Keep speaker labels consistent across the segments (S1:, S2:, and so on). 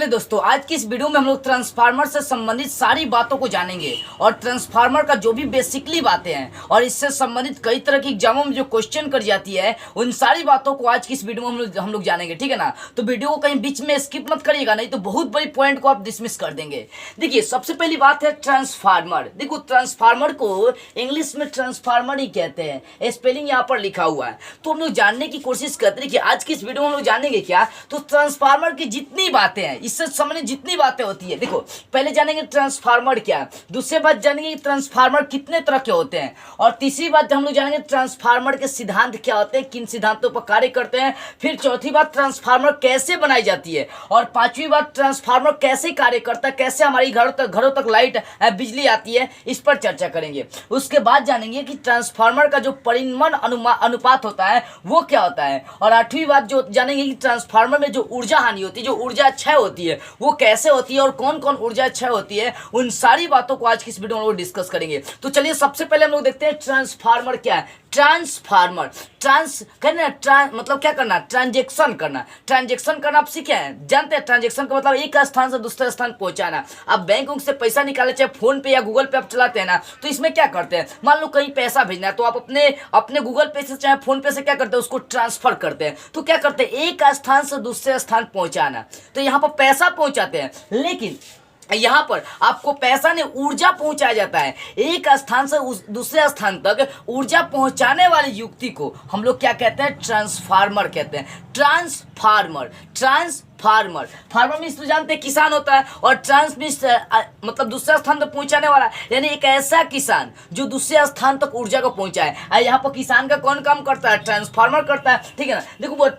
S1: दोस्तों, आज की इस वीडियो में हम लोग ट्रांसफार्मर से संबंधित सारी बातों को जानेंगे और ट्रांसफार्मर का जो भी बेसिकली बातें हैं और इससे संबंधित कई तरह की एग्जामों में जो क्वेश्चन कर जाती है उन सारी बातों को आज की इस वीडियो में हम लोग जानेंगे। ठीक है ना। तो वीडियो को कहीं बीच में स्किप मत करिएगा, नहीं तो बहुत बड़ी पॉइंट को आप डिसमिस कर देंगे। देखिए, सबसे पहली बात है ट्रांसफार्मर। देखो, ट्रांसफार्मर को इंग्लिश में ट्रांसफार्मर ही कहते हैं, स्पेलिंग यहाँ पर लिखा हुआ है। तो हम लोग जानने की कोशिश करते हैं कि आज की इस वीडियो में हम लोग जानेंगे क्या। तो ट्रांसफार्मर की जितनी बातें हैं, इससे संबंधित जितनी बातें होती है, देखो पहले जानेंगे ट्रांसफार्मर क्या है, दूसरी बात जानेंगे कि ट्रांसफार्मर कितने तरह के होते हैं, और तीसरी बात हम लोग जानेंगे ट्रांसफार्मर के सिद्धांत क्या होते हैं, किन सिद्धांतों पर कार्य करते हैं। फिर चौथी बात ट्रांसफार्मर कैसे बनाई जाती है, और पांचवी बात ट्रांसफार्मर कैसे कार्य करता है, कैसे हमारी घरों तक लाइट बिजली आती है, इस पर चर्चा करेंगे। उसके बाद जानेंगे कि ट्रांसफार्मर का जो परिमाण अनुपात होता है वो क्या होता है, और आठवीं बात जो जानेंगे कि ट्रांसफार्मर में जो ऊर्जा हानि होती है, जो ऊर्जा क्षय होती है, वो कैसे होती है और कौन कौन ऊर्जा क्षय होती है। उन सारी बातों को आज की इस वीडियो में हम लोग डिस्कस करेंगे। तो चलिए सबसे पहले हम लोग देखते हैं ट्रांसफार्मर क्या है। ट्रांसफार्मर मतलब क्या करना, ट्रांजेक्शन करना आप सीखे हैं, जानते हैं ट्रांजेक्शन का मतलब एक स्थान से दूसरे स्थान पहुंचाना। अब बैंक से पैसा निकाले, चाहे फोन पे या गूगल पे आप चलाते हैं ना, तो इसमें क्या करते हैं, मान लो कहीं पैसा भेजना है तो आप अपने गूगल पे से चाहे फोन पे से क्या करते हैं, उसको ट्रांसफर करते हैं। तो क्या करते हैं, एक स्थान से दूसरे स्थान पहुंचाना, तो यहाँ पर पैसा पहुंचाते हैं, लेकिन यहां पर आपको पैसा नहीं, ऊर्जा पहुंचाया जाता है। एक स्थान से दूसरे स्थान तक ऊर्जा पहुंचाने वाली युक्ति को हम लोग क्या कहते हैं, ट्रांसफार्मर कहते हैं। फार्मर मीन्स तो जानते हैं किसान होता है, और ट्रांस मीन्स मतलब दूसरे स्थान तक पहुंचाने वाला, यानी एक ऐसा किसान जो दूसरे स्थान तक ऊर्जा को पहुंचाए। यहाँ पर किसान का कौन काम करता है, ट्रांसफार्मर करता है। ठीक है ना। देखो वो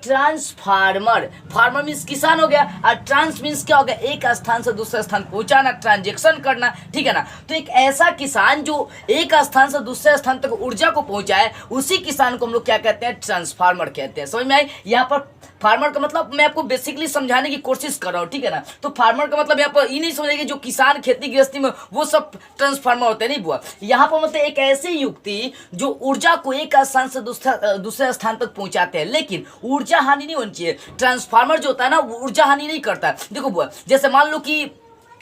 S1: फार्मर मीन्स किसान हो गया, और ट्रांस मीन्स क्या हो गया, एक स्थान से दूसरे स्थान पहुंचाना, ट्रांजेक्शन करना। ठीक है ना। तो एक ऐसा किसान जो एक स्थान से दूसरे स्थान तक ऊर्जा को पहुंचाए, उसी किसान को हम लोग क्या कहते हैं, ट्रांसफार्मर कहते हैं। समझ में आई। यहाँ पर फार्मर का मतलब मैं आपको बेसिकली समझाने की कोशिश कर रहा हूँ। ठीक है ना। तो फार्मर का मतलब यहाँ पर ये नहीं समझेगी जो किसान खेती गृहस्थी में वो सब ट्रांसफार्मर होते हैं, नहीं बुआ। यहाँ पर मतलब एक ऐसी युक्ति जो ऊर्जा को एक स्थान से दूसरे स्थान तक पहुंचाते हैं, लेकिन ऊर्जा हानि नहीं होनी चाहिए। ट्रांसफार्मर जो होता है ना, वो ऊर्जा हानि नहीं करता। देखो बुआ, जैसे मान लो कि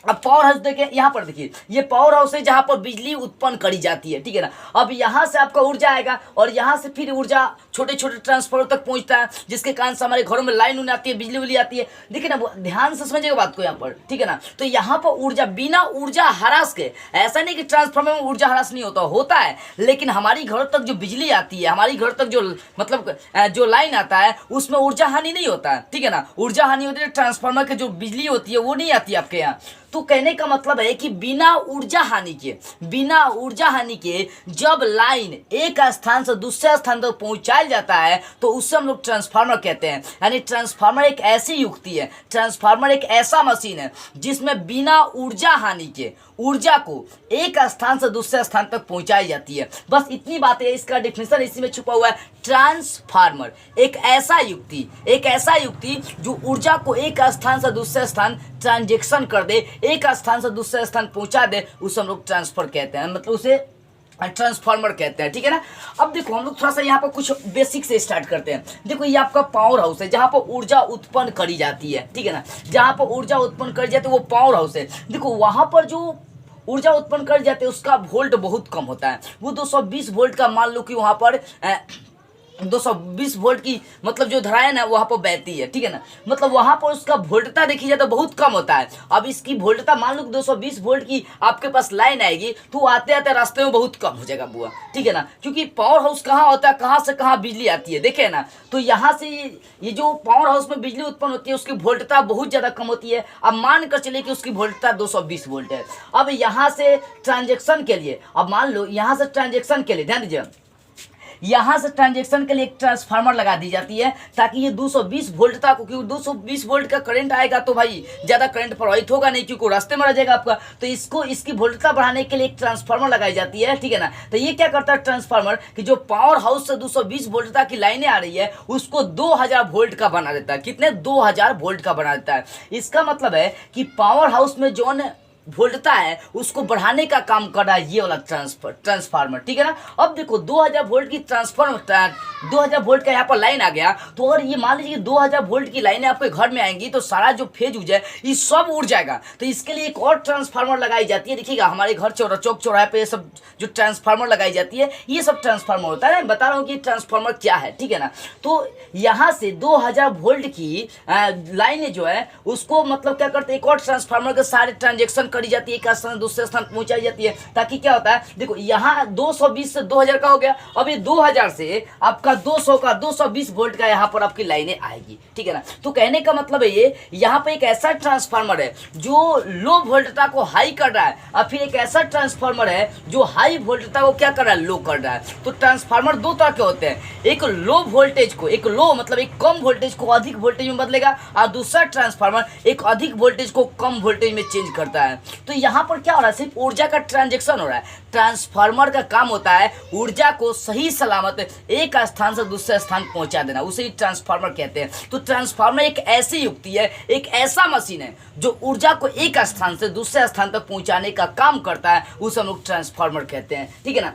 S1: अब पावर हाउस देखिए, यहाँ पर देखिए, ये पावर हाउस है जहाँ पर बिजली उत्पन्न करी जाती है। ठीक है ना। अब यहाँ से आपका ऊर्जा आएगा और यहाँ से फिर ऊर्जा छोटे छोटे ट्रांसफार्मर तक पहुँचता है, जिसके कारण से हमारे घरों में लाइन आती है, बिजली आती है। देखिए ना, ध्यान से समझिएगा बात को यहाँ पर। ठीक है ना। तो यहाँ पर ऊर्जा बिना ऊर्जा ह्रास के, ऐसा नहीं कि ट्रांसफार्मर में ऊर्जा ह्रास नहीं होता है, लेकिन हमारी घरों तक जो बिजली आती है, हमारी घर तक जो मतलब जो लाइन आता है, उसमें ऊर्जा हानि नहीं होता है। ठीक है ना। ऊर्जा हानि होती है, ट्रांसफार्मर की जो बिजली होती है वो नहीं आती है आपके यहाँ। तो कहने का मतलब है कि बिना ऊर्जा हानि के जब लाइन एक स्थान से दूसरे स्थान तक पहुंचाया जाता है, तो उससे हम लोग ट्रांसफार्मर कहते हैं। यानी ट्रांसफार्मर एक ऐसी युक्ति है, ट्रांसफार्मर एक ऐसा मशीन है जिसमें बिना ऊर्जा हानि के ऊर्जा को एक स्थान से दूसरे स्थान तक पहुंचाई जाती है। बस इतनी बात है, इसका डिफिनेशन इसी में छुपा हुआ है। ट्रांसफार्मर एक ऐसा युक्ति जो ऊर्जा को एक स्थान से दूसरे स्थान ट्रांजेक्शन कर दे, एक स्थान से दूसरे स्थान पहुंचा दे, उसे हम लोग ट्रांसफर कहते हैं, मतलब उसे ट्रांसफार्मर कहते हैं। ठीक है ना। अब देखो हम लोग थोड़ा सा यहाँ पर कुछ बेसिक से स्टार्ट करते हैं। देखो ये आपका पावर हाउस है जहाँ पर ऊर्जा उत्पन्न करी जाती है। ठीक है ना। जहाँ पर ऊर्जा उत्पन्न करी जाती है वो पावर हाउस है। देखो वहाँ पर जो ऊर्जा उत्पन्न कर जाते हैं उसका वोल्ट बहुत कम होता है, वो 220 वोल्ट का, मान लो कि वहाँ पर 220 वोल्ट की मतलब जो धाराएं ना वहाँ पर बहती है। ठीक है ना। मतलब वहाँ पर उसका वोल्टता देखी जाए तो बहुत कम होता है। अब इसकी वोल्टता मान लो 220 वोल्ट की आपके पास लाइन आएगी, तो आते आते रास्ते में बहुत कम हो जाएगा बुआ। ठीक है ना। क्योंकि पावर हाउस कहाँ होता है, कहाँ से कहाँ बिजली आती है, देखे ना। तो यहाँ से ये जो पावर हाउस में बिजली उत्पन्न होती है उसकी वोल्टता बहुत ज़्यादा कम होती है। अब मान कर चलिए कि उसकी वोल्टता 220 वोल्ट है। अब यहाँ से ट्रांजेक्शन के लिए, अब मान लो यहाँ से ट्रांजेक्शन के लिए, ध्यान दीजिए, यहाँ से ट्रांजेक्शन के लिए एक ट्रांसफार्मर लगा दी जाती है, ताकि ये 220 वोल्टता को, क्योंकि 220 वोल्ट का करंट आएगा तो भाई ज़्यादा करंट प्रवाहित होगा नहीं, क्योंकि रास्ते में रह जाएगा आपका। तो इसकी वोल्टता बढ़ाने के लिए एक ट्रांसफार्मर लगाई जाती है। ठीक है ना। तो ये क्या करता है ट्रांसफार्मर, कि जो पावर हाउस से 220 वोल्टता की लाइनें आ रही है उसको 2000 वोल्ट का बना देता है। कितने, 2000 वोल्ट का बना देता है। इसका मतलब है कि पावर हाउस में जो वोल्टता है उसको बढ़ाने का काम कर रहा है ये वाला ट्रांसफार्मर, ठीक है ना। अब देखो 2000 वोल्ट की 2000 वोल्ट का यहाँ पर लाइन आ गया, तो अगर ये मान लीजिए 2000 वोल्ट की लाइनें आपके घर में आएंगी तो सारा जो फेज ऊर्जा है ये सब उड़ जाएगा। तो इसके लिए एक और ट्रांसफार्मर लगाई जाती है, देखिएगा हमारे घर चौक चौराहे पे ये सब जो ट्रांसफार्मर लगाई जाती है ये सब ट्रांसफार्मर होता है। बता रहा हूँ कि ट्रांसफार्मर क्या है, ठीक है ना। तो यहाँ से 2000 वोल्ट की लाइनें जो है उसको मतलब क्या करते हैं, एक और ट्रांसफार्मर के सारे ट्रांजेक्शन करी जाती है, एक स्थान से दूसरे स्थान पहुंचाई जाती है, ताकि क्या होता है देखो यहाँ 220 से 2000 का हो गया, अब ये 2000 से आपका 200 का 220 वोल्ट का यहाँ पर आपकी लाइनें आएगी, ठीक है ना। तो कहने का मतलब है ये यहाँ पे एक ऐसा ट्रांसफार्मर है जो लो वोल्टता को हाई कर रहा है, और फिर एक ऐसा ट्रांसफार्मर है जो हाई वोल्टता को क्या कर रहा है, लो कर रहा है। तो ट्रांसफार्मर दो तरह के होते हैं, एक लो वोल्टेज को, एक लो मतलब एक कम वोल्टेज को अधिक वोल्टेज में बदलेगा, और दूसरा ट्रांसफार्मर एक अधिक वोल्टेज को कम वोल्टेज में चेंज करता है। तो यहाँ पर क्या हो रहा है, सिर्फ ऊर्जा का ट्रांजेक्शन हो रहा है। ट्रांसफार्मर का काम होता है ऊर्जा को सही सलामत एक स्थान से दूसरे स्थान पहुंचा देना, उसे ही ट्रांसफार्मर कहते हैं। तो ट्रांसफार्मर एक ऐसी युक्ति है, एक ऐसा मशीन है जो ऊर्जा को एक स्थान से दूसरे स्थान तक पहुंचाने का काम करता है, उसे हम लोग ट्रांसफार्मर कहते हैं, ठीक है ना।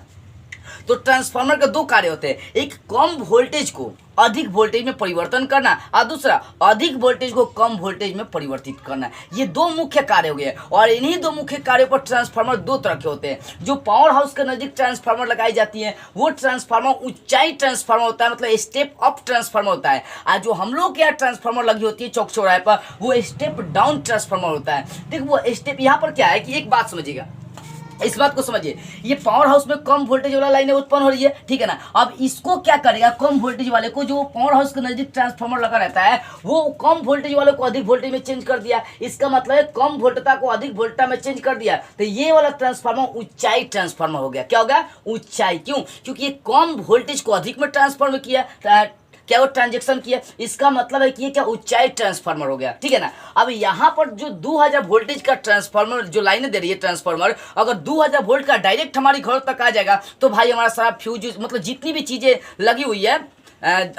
S1: तो ट्रांसफार्मर के दो कार्य होते हैं, एक कम वोल्टेज को अधिक वोल्टेज में परिवर्तन करना, और दूसरा अधिक वोल्टेज को कम वोल्टेज में परिवर्तित करना। ये दो मुख्य कार्य हो गए, और इन्हीं दो मुख्य कार्यों पर ट्रांसफार्मर दो तरह के होते हैं। जो पावर हाउस के नजदीक ट्रांसफार्मर लगाई जाती है वो ट्रांसफार्मर ऊंचाई ट्रांसफार्मर होता है, मतलब स्टेप अप ट्रांसफार्मर होता है। और जो हम लोग के यहाँ ट्रांसफार्मर लगी होती है चौक चौराहे पर वो स्टेप डाउन ट्रांसफार्मर होता है। देखो वो स्टेप यहाँ पर क्या है कि एक बात समझिएगा, इस बात को समझिए, ये पावर हाउस में कम वोल्टेज वाला लाइनें उत्पन्न हो रही है, ठीक है ना। अब इसको क्या करेगा, कम वोल्टेज वाले को, जो पावर हाउस के नजदीक ट्रांसफार्मर लगा रहता है वो कम वोल्टेज वाले को अधिक वोल्टेज में चेंज कर दिया। इसका मतलब है कम वोल्टता को अधिक वोल्टता में चेंज कर दिया। तो ये वाला ट्रांसफार्मर ऊंचाई ट्रांसफार्मर हो गया। क्या हो गया, ऊंचाई। क्यों, क्योंकि ये कम वोल्टेज को अधिक में ट्रांसफार्मर किया, क्या वो ट्रांजेक्शन किया, इसका मतलब है कि ये क्या ऊंचाई ट्रांसफार्मर हो गया, ठीक है ना। अब यहाँ पर जो 2000 वोल्टेज का ट्रांसफार्मर जो लाइनें दे रही है ट्रांसफार्मर, अगर 2000 वोल्ट का डायरेक्ट हमारी घर तक आ जाएगा तो भाई हमारा सारा फ्यूज मतलब जितनी भी चीजें लगी हुई है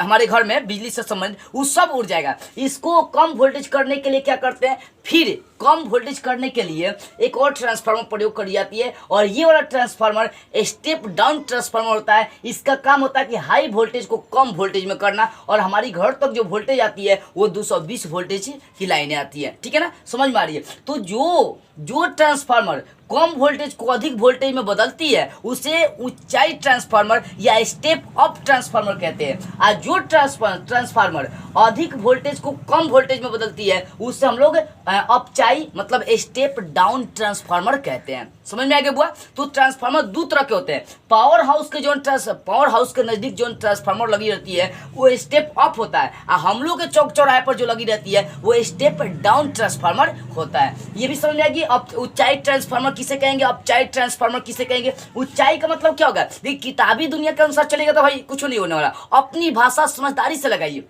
S1: हमारे घर में बिजली से संबंधित वो सब उड़ जाएगा। इसको कम वोल्टेज करने के लिए क्या करते हैं, फिर कम वोल्टेज करने के लिए एक और ट्रांसफार्मर प्रयोग करी जाती है, और ये वाला ट्रांसफार्मर स्टेप डाउन ट्रांसफार्मर होता है। इसका काम होता है कि हाई वोल्टेज को कम वोल्टेज में करना, और हमारी घर तक जो वोल्टेज आती है वो 220 वोल्टेज की लाइनें आती है, ठीक है ना, समझ में आ रही है। तो जो ट्रांसफार्मर कम वोल्टेज को अधिक वोल्टेज में बदलती है उसे ऊंचाई ट्रांसफार्मर या स्टेप अप ट्रांसफार्मर कहते हैं, और जो ट्रांसफार्मर अधिक वोल्टेज को कम वोल्टेज में बदलती है उसे हम लोग अपचाई मतलब स्टेप डाउन ट्रांसफार्मर कहते हैं। समझ में आ गया बुआ। तो ट्रांसफार्मर दो तरह के होते हैं, पावर हाउस के नजदीक जो ट्रांसफार्मर लगी रहती है वो स्टेप अप होता है, और हम लोग के चौक चौराहे पर जो लगी रहती है वो स्टेप डाउन ट्रांसफार्मर होता है। ये भी समझ में आएगी। अब ऊंचाई ट्रांसफार्मर किसे कहेंगे, अपचाई ट्रांसफार्मर किसे कहेंगे। ऊंचाई का मतलब क्या होगा, देखिए किताबी दुनिया के अनुसार चलेगा तो भाई कुछ नहीं होने वाला, अपनी भाषा समझदारी से लगाइए।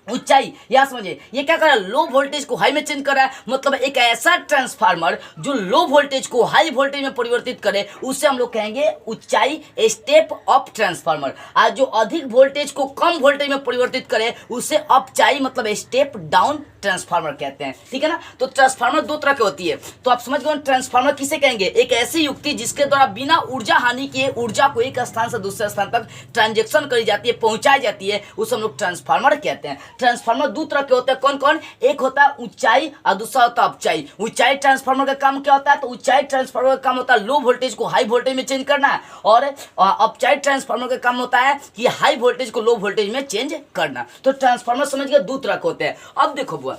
S1: ऊंचाई या समझिए ये क्या कर रहा है, लो वोल्टेज को हाई में चेंज कर रहा है, मतलब एक ऐसा ट्रांसफार्मर जो लो वोल्टेज को हाई वोल्टेज में परिवर्तित करे उसे हम लोग कहेंगे ऊंचाई स्टेप अप ट्रांसफार्मर। आज जो अधिक वोल्टेज को कम वोल्टेज में परिवर्तित करे उसे अपचाई मतलब स्टेप डाउन ट्रांसफार्मर कहते हैं, ठीक है ना। तो ट्रांसफार्मर दो तरह की होती है, तो आप समझ गए ट्रांसफार्मर किसे कहेंगे, एक ऐसी युक्ति जिसके द्वारा बिना ऊर्जा हानि के ऊर्जा को एक स्थान से दूसरे स्थान तक ट्रांजेक्शन करी जाती है, पहुंचाई जाती है, उसे हम लोग ट्रांसफार्मर कहते हैं। ट्रांसफार्मर दो तरह के होते हैं, कौन कौन, एक होता है ऊंचाई और दूसरा होता है अपचाई। ऊंचाई ट्रांसफार्मर का काम क्या होता है, तो ऊंचाई ट्रांसफार्मर का काम होता है लो वोल्टेज को हाई वोल्टेज में चेंज करना, और अपचाई ट्रांसफार्मर का काम होता है कि हाई वोल्टेज को लो वोल्टेज में चेंज करना। तो ट्रांसफार्मर समझ गए दो तरह के होते हैं। अब देखो बुआ,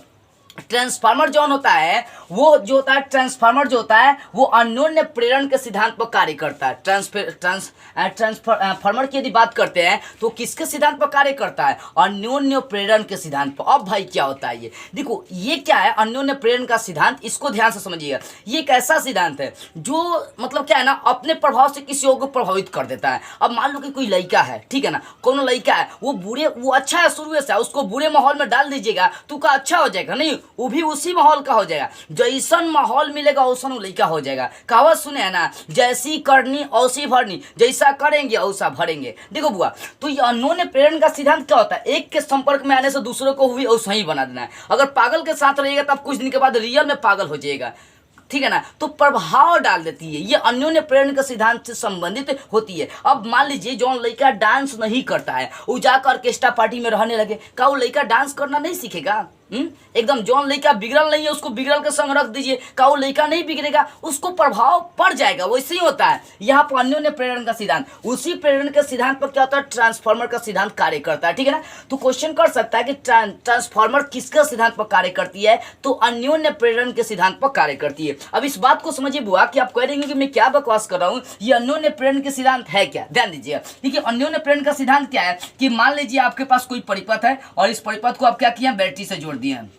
S1: ट्रांसफार्मर जो होता है वो जो होता है ट्रांसफार्मर जो होता है वो अन्योन्य प्रेरण के सिद्धांत पर कार्य करता है। ट्रांसफार्मर की यदि बात करते हैं तो किसके सिद्धांत पर कार्य करता है, अन्योन्य प्रेरण के सिद्धांत पर। अब भाई क्या होता है ये, देखो ये क्या है अन्योन्य प्रेरण का सिद्धांत, इसको ध्यान से समझिएगा। ये एक ऐसा सिद्धांत है जो मतलब क्या है ना, अपने प्रभाव से किसी और को प्रभावित कर देता है। अब मान लो कि कोई लड़का है, ठीक है ना, कोनो लड़का है वो अच्छा है शुरू से, उसको बुरे माहौल में डाल दीजिएगा तो का अच्छा हो जाएगा, नहीं वो भी उसी माहौल का हो जाएगा, जैसन माहौल मिलेगा वैसन वो लड़का हो जाएगा। कहावत सुने है ना, जैसी करनी औसी भरनी, जैसा करेंगे वैसा भरेंगे। देखो बुआ, तो ये अन्योन्य प्रेरण का सिद्धांत क्या होता है, एक के संपर्क में आने से दूसरे को भी वैसा ही बना देना है। अगर पागल के साथ रहिएगा तब कुछ दिन के बाद रियल में पागल हो जाएगा। ठीक है ना, तो प्रभाव डाल देती है। ये अन्योन्य प्रेरण के सिद्धांत से संबंधित होती है। अब मान लीजिए जो लड़का डांस नहीं करता है, वो जाकर ऑर्केस्ट्रा पार्टी में रहने लगे, क्या वो लड़का डांस करना नहीं सीखेगा? एकदम जौन लड़का बिगड़ल नहीं है उसको बिगड़ल के संग रख दीजिए, का वो लड़का नहीं बिगड़ेगा, उसको प्रभाव पड़ जाएगा। वैसे ही होता है यहाँ पर अन्योन्य प्रेरण का सिद्धांत। उसी प्रेरण के सिद्धांत पर क्या होता है, ट्रांसफार्मर का सिद्धांत कार्य करता है, ठीक है ना। तो क्वेश्चन कर सकता है कि ट्रांसफार्मर किसके सिद्धांत पर कार्य करती है, तो अन्योन्य प्रेरण के सिद्धांत पर कार्य करती है। अब इस बात को समझिए बुआ कि आप कह रहे हैं कि मैं क्या बकवास कर रहा हूँ, ये अन्योन्य प्रेरण के सिद्धांत है क्या, ध्यान दीजिए। देखिए अन्योन्य प्रेरण का सिद्धांत क्या है कि मान लीजिए आपके पास कोई परिपथ है और इस परिपथ को आप क्या किया, बैटरी से जोड़ दिए हैं,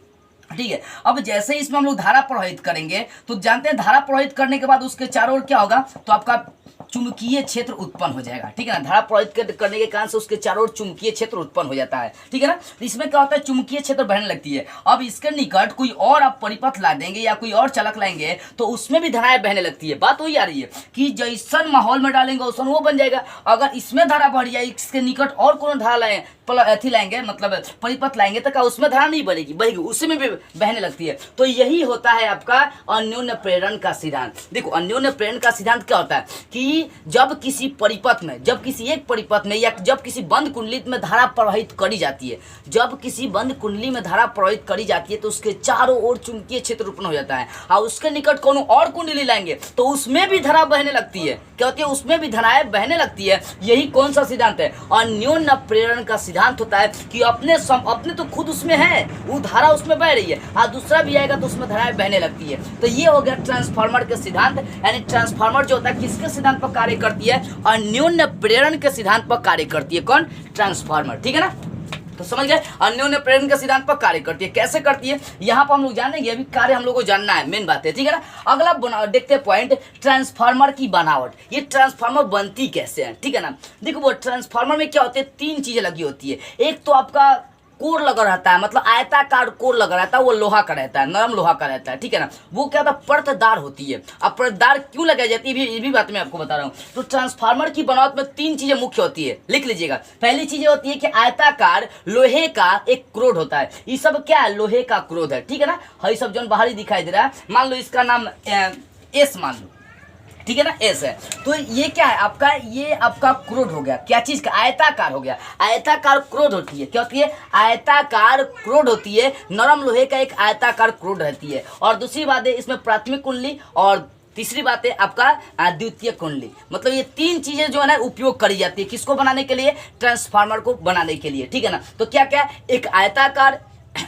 S1: ठीक है। अब जैसे ही इसमें हम लोग धारा प्रवाहित करेंगे तो जानते हैं धारा प्रवाहित करने के बाद उसके चारों ओर क्या होगा, तो आपका चुंबकीय क्षेत्र उत्पन्न हो जाएगा, ठीक है ना। धारा प्रवाहित करने के कारण से उसके चारों ओर चुंबकीय क्षेत्र उत्पन्न हो जाता है, ठीक है ना। तो इसमें क्या होता है, चुंबकीय क्षेत्र बढ़ने लगती है। अब इसके निकट कोई और आप परिपथ ला देंगे या कोई और चालक लाएंगे तो उसमें भी धाराएं बहने लगती है। बात वही आ रही है कि जैसन माहौल में डालेंगे वैसन वो बन जाएगा। अगर इसमें धारा बढ़ जाए, इसके निकट और कौन धारा लाए अथी लाएंगे, मतलब परिपथ लाएंगे, तो क्या उसमें धारा नहीं बनेगी, बहेगी, उसी में भी बहने लगती है। तो यही होता है आपका अन्योन्य प्रेरण का सिद्धांत। देखो अन्योन्य प्रेरण का सिद्धांत क्या होता है कि जब किसी परिपथ में, जब किसी एक परिपथ में या जब किसी बंद कुंडली में धारा प्रवाहित करी जाती है, जब किसी बंद कुंडली में धारा प्रवाहित करी जाती है तो उसके चारों ओर चुंबकीय क्षेत्र उत्पन्न हो जाता है। और उसके निकट कोनो और कुंडली लाएंगे तो उसमें भी धारा बहने लगती है। क्या होती है, उसमें भी धाराएं बहने लगती है। यही कौन सा सिद्धांत है, अन्योन्य प्रेरण का सिद्धांत होता है कि अपने तो खुद उसमें है, वो धारा उसमें बह रही है और दूसरा भी आएगा तो उसमें धाराएं बहने लगती है। तो ये हो गया ट्रांसफार्मर के सिद्धांत। यानी ट्रांसफार्मर जो होता है किसके सिद्धांत पर कार्य करती है, अन्योन्य प्रेरण के सिद्धांत पर कार्य करती है। कौन, ट्रांसफार्मर, ठीक है ना। तो समझ गए, अन्योन्य प्रेरण के सिद्धांत पर कार्य करती है। कैसे करती है यहाँ पर हम लोग जानेंगे, अभी कार्य हम लोग को जानना है, मेन बात है, ठीक है ना। अगला देखते हैं पॉइंट, ट्रांसफार्मर की बनावट। ये ट्रांसफार्मर बनती कैसे है, ठीक है ना। देखो वो ट्रांसफार्मर में क्या होते हैं, तीन चीजें लगी होती है। एक तो आपका कोर लगा रहता है, मतलब आयताकार कोर लगा रहता है, वो लोहा का रहता है, नरम लोहा का रहता है, ठीक है ना। वो क्या होता है, परतदार होती है। अब परतदार क्यों लगाई जाती है, ये भी बात मैं आपको बता रहा हूँ। तो ट्रांसफार्मर की बनावट में तीन चीजें मुख्य होती है, लिख लीजिएगा। पहली चीज होती है कि आयताकार लोहे का एक क्रोड होता है। ये सब क्या है, लोहे का क्रोड है, ठीक है ना। ये सब जो बाहरी दिखाई दे रहा है, मान लो इसका नाम एस मान लो, ठीक है ना, ऐसे है। तो ये क्या है आपका, ये आपका क्रोड हो गया, क्या चीज का, आयताकार हो गया। आयताकार क्रोड होती है, क्या होती है, आयताकार क्रोड होती है, नरम लोहे का एक आयताकार क्रोड रहती है। और दूसरी बात है इसमें प्राथमिक कुंडली, और तीसरी बात है आपका द्वितीय कुंडली। मतलब ये तीन चीजें जो है ना उपयोग करी जाती है, किसको बनाने के लिए, ट्रांसफार्मर को बनाने के लिए, ठीक है ना। तो क्या क्या,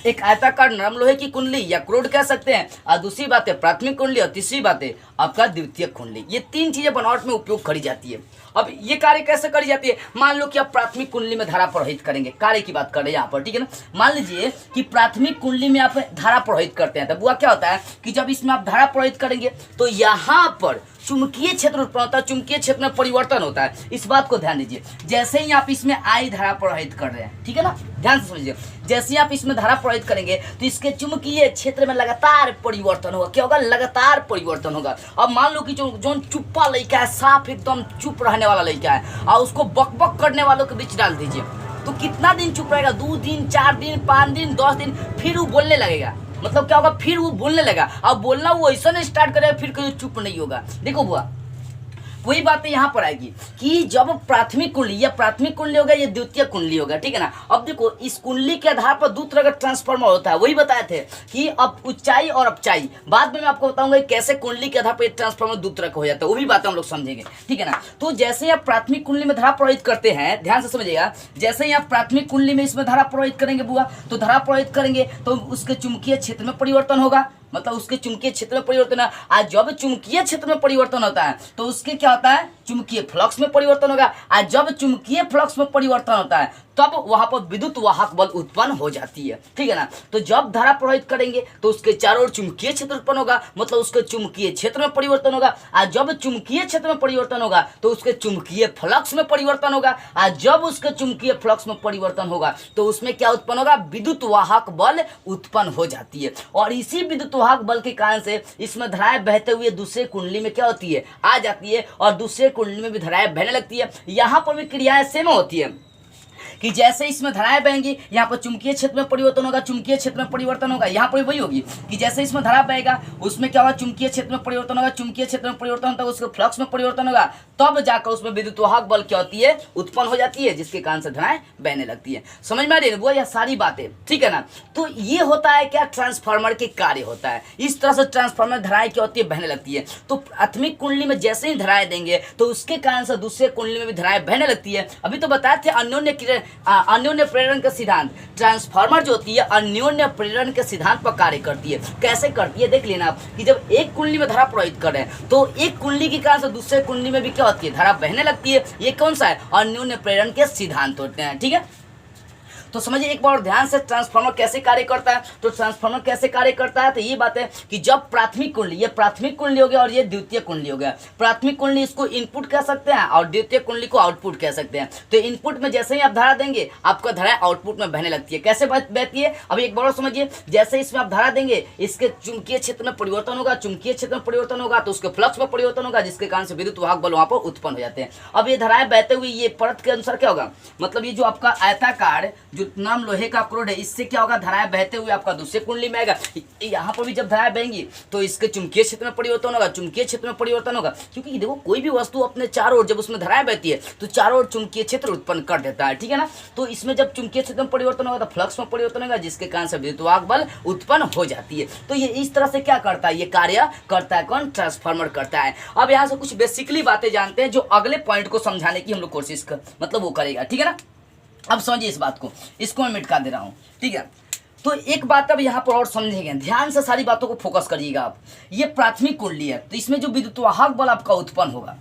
S1: एक आयताकार नरम लोहे की कुंडली या क्रोड कह सकते हैं, और दूसरी बात है प्राथमिक कुंडली, और तीसरी बात है आपका द्वितीय कुंडली। ये तीन चीजें बनावट में उपयोग करी जाती है। अब ये कार्य कैसे करी जाती है, मान लो कि आप प्राथमिक कुंडली में धारा प्रवाहित करेंगे, कार्य की बात कर रहे हैं यहाँ पर, ठीक है ना। मान लीजिए कि प्राथमिक कुंडली में आप धारा प्रवाहित करते हैं, तब वो क्या होता है कि जब इसमें आप धारा प्रवाहित करेंगे तो यहाँ पर चुंबकीय क्षेत्र उत्पन्न होता है, चुंबकीय क्षेत्र में परिवर्तन होता है। इस बात को ध्यान दीजिए। जैसे ही आप इसमें आई धारा प्रवाहित कर रहे हैं, ठीक है ना, ध्यान से समझिए। जैसे ही आप इसमें धारा प्रवाहित करेंगे तो इसके चुंबकीय क्षेत्र में लगातार परिवर्तन होगा। क्या होगा, लगातार परिवर्तन होगा। अब मान लो कि जो चुप्पा लड़का है, साफ एकदम चुप रहने वाला लड़का है, और उसको बकबक करने वालों के बीच डाल दीजिए तो कितना दिन चुप रहेगा, 2 दिन 4 दिन 5 दिन 10 दिन, फिर वो बोलने लगेगा। मतलब क्या होगा, फिर वो बोलने लगा। अब बोलना वो ऐसा नहीं स्टार्ट करेगा, फिर कहीं चुप नहीं होगा। देखो बुआ, वही बातें यहाँ पर आएगी कि जब प्राथमिक कुंडली, या प्राथमिक कुंडली होगा, ये द्वितीय कुंडली होगा, ठीक है ना। अब देखो इस कुंडली के आधार पर दो तरह का ट्रांसफार्मर होता है, वही बताए थे कि अब ऊंचाई और अपचाई। बाद में मैं आपको बताऊंगा कैसे कुंडली के आधार पर ट्रांसफार्मर दो तरह का हो जाता है, वो भी बातें हम लोग समझेंगे, ठीक है ना। तो जैसे आप प्राथमिक कुंडली में धारा प्रवाहित करते हैं, ध्यान से समझिएगा, जैसे ही आप प्राथमिक कुंडली में इसमें धारा प्रवाहित करेंगे बुआ, तो धारा प्रवाहित करेंगे तो उसके चुंबकीय क्षेत्र में परिवर्तन होगा, मतलब उसके चुंबकीय क्षेत्र में परिवर्तन है। आज जब चुंबकीय क्षेत्र में परिवर्तन होता है तो उसके क्या होता है, चुंबकीय फ्लक्स में परिवर्तन होगा। आज जब चुंबकीय फ्लक्स में परिवर्तन होता है तब वहां पर विद्युत वाहक बल उत्पन्न हो जाती है, ठीक है ना। तो जब धारा प्रवाहित करेंगे तो उसके चारों ओर चुंबकीय क्षेत्र उत्पन्न होगा, मतलब उसके चुंबकीय क्षेत्र में परिवर्तन होगा। आज जब चुंबकीय क्षेत्र में परिवर्तन होगा तो उसके चुंबकीय फ्लक्स में परिवर्तन होगा। आज जब उसके चुंबकीय फ्लक्स में परिवर्तन होगा तो उसमें क्या उत्पन्न होगा, विद्युत वाहक बल उत्पन्न हो जाती है। और इसी विद्युत वाहक बल के कारण से इसमें धाराएं बहते हुए दूसरे कुंडली में क्या होती है, आ जाती है, और दूसरे कुंडली में भी धाराएं बहने लगती है। यहाँ पर भी क्रियाएं सेम होती है। कि जैसे इसमें धाराएं बहेंगी, यहाँ पर चुंबकीय क्षेत्र में परिवर्तन होगा, चुंबकीय क्षेत्र में परिवर्तन होगा। यहाँ पर वही होगी कि जैसे इसमें धारा बहेगा उसमें क्या होगा, चुंबकीय क्षेत्र में परिवर्तन होगा, चुंबकीय क्षेत्र में परिवर्तन होता है, उसके फ्लक्स में परिवर्तन होगा, तब जाकर उसमें विद्युत वाहक बल क्या होती है, उत्पन्न हो जाती है, जिसके कारण से धाराएं बहने लगती है। समझ में आ रही है वो यह सारी बातें, ठीक है ना। तो ये होता है क्या, ट्रांसफार्मर के कार्य होता है। इस तरह से ट्रांसफार्मर धाराएं क्या होती है, बहने लगती है। तो प्राथमिक कुंडली में जैसे ही धाराएं देंगे तो उसके कारण से दूसरे कुंडली में भी धाराएं बहने लगती है। अभी तो बताए थे अन्योन्य प्रेरण का सिद्धांत। ट्रांसफार्मर जो होती है अन्योन्य प्रेरण के सिद्धांत पर कार्य करती है। कैसे करती है देख लेना आप, कि जब एक कुंडली में धारा प्रवाहित कर रहे हैं तो एक कुंडली के कारण से दूसरे कुंडली में भी क्या होती है, धारा बहने लगती है। ये कौन सा है, अन्योन्य प्रेरण के सिद्धांत होते हैं, ठीक है। तो समझिए एक बार ध्यान से ट्रांसफार्मर कैसे कार्य करता है। तो ट्रांसफार्मर कैसे कार्य करता है, तो ये बात है कि जब प्राथमिक कुंडली, ये प्राथमिक कुंडली हो गया और ये द्वितीय कुंडली हो गया। प्राथमिक कुंडली इसको इनपुट कह सकते हैं और द्वितीय कुंडली को आउटपुट कह सकते हैं। तो इनपुट में जैसे ही आप धारा देंगे आपका धारा आउटपुट में बहने लगती है। कैसे बहती है, अभी एक बार समझिए। जैसे इसमें आप धारा देंगे इसके चुंबकीय क्षेत्र में परिवर्तन होगा, चुंबकीय क्षेत्र में परिवर्तन होगा तो उसके फ्लक्स में परिवर्तन होगा, जिसके कारण से विद्युत वाहक बल वहां पर उत्पन्न हो जाते हैं। अब ये धाराएं बहते हुए ये परत के अनुसार क्या होगा, मतलब ये जो आपका आयताकार जो नाम लोहे का क्रोड है, इससे क्या होगा, धाराएं बहते हुए आपका दूसरे कुंडली में आएगा। यहाँ पर भी जब धाराएं बहेंगी तो इसके चुंबकीय क्षेत्र में परिवर्तन होगा, चुंबकीय क्षेत्र में परिवर्तन होगा, क्योंकि देखो कोई भी वस्तु अपने चारों ओर जब उसमें धाराएं बहती है तो चारों ओर चुंबकीय क्षेत्र उत्पन्न कर देता है, ठीक है ना। तो इसमें जब चुंबकीय क्षेत्र में परिवर्तन होगा तो फ्लक्स में परिवर्तन होगा, जिसके कारण से विद्युत वाहक बल उत्पन्न हो जाती है। तो ये इस तरह से क्या करता है, ये कार्य करता है कौन, ट्रांसफार्मर करता है। अब यहाँ से कुछ बेसिकली बातें जानते हैं जो अगले पॉइंट को समझाने की हम लोग कोशिश कर मतलब वो करेगा, ठीक है ना। अब समझिए इस बात को, इसको मैं मिटा दे रहा हूं, ठीक है। तो एक बात अब यहाँ पर और समझेंगे, ध्यान से सारी बातों को फोकस करिएगा आप। ये प्राथमिक कुंडली है तो इसमें जो विद्युत वाहक बल आपका उत्पन्न होगा,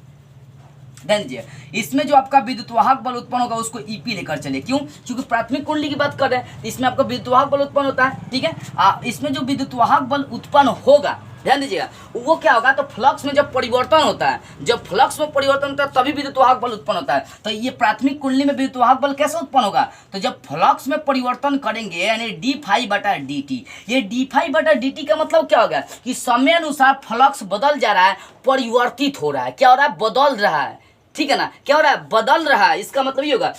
S1: ध्यान दीजिए, इसमें जो आपका विद्युत वाहक बल उत्पन्न होगा उसको ईपी लेकर चले। क्यों, क्योंकि प्राथमिक कुंडली की बात कर रहे हैं, इसमें आपका विद्युत वाहक बल उत्पन्न होता है, ठीक है। इसमें जो विद्युत वाहक बल उत्पन्न होगा, ध्यान दीजिएगा, वो क्या होगा, तो फ्लक्स में जब परिवर्तन होता है, जब फ्लक्स में परिवर्तन होता है तभी विद्युत वाहक बल उत्पन्न होता है। तो ये प्राथमिक कुंडली में विद्युत वाहक बल कैसे उत्पन्न होगा, तो जब फ्लक्स में परिवर्तन करेंगे, यानी डी फाई बटा डी टी। ये डी फाई बटा डी टी का मतलब क्या होगा कि समय अनुसार फ्लक्स बदल जा रहा है, परिवर्तित हो रहा है, क्या हो रहा है, बदल रहा है, ठीक है ना। क्या हो रहा है, बदल रहा है, इसका मतलब ये होगा।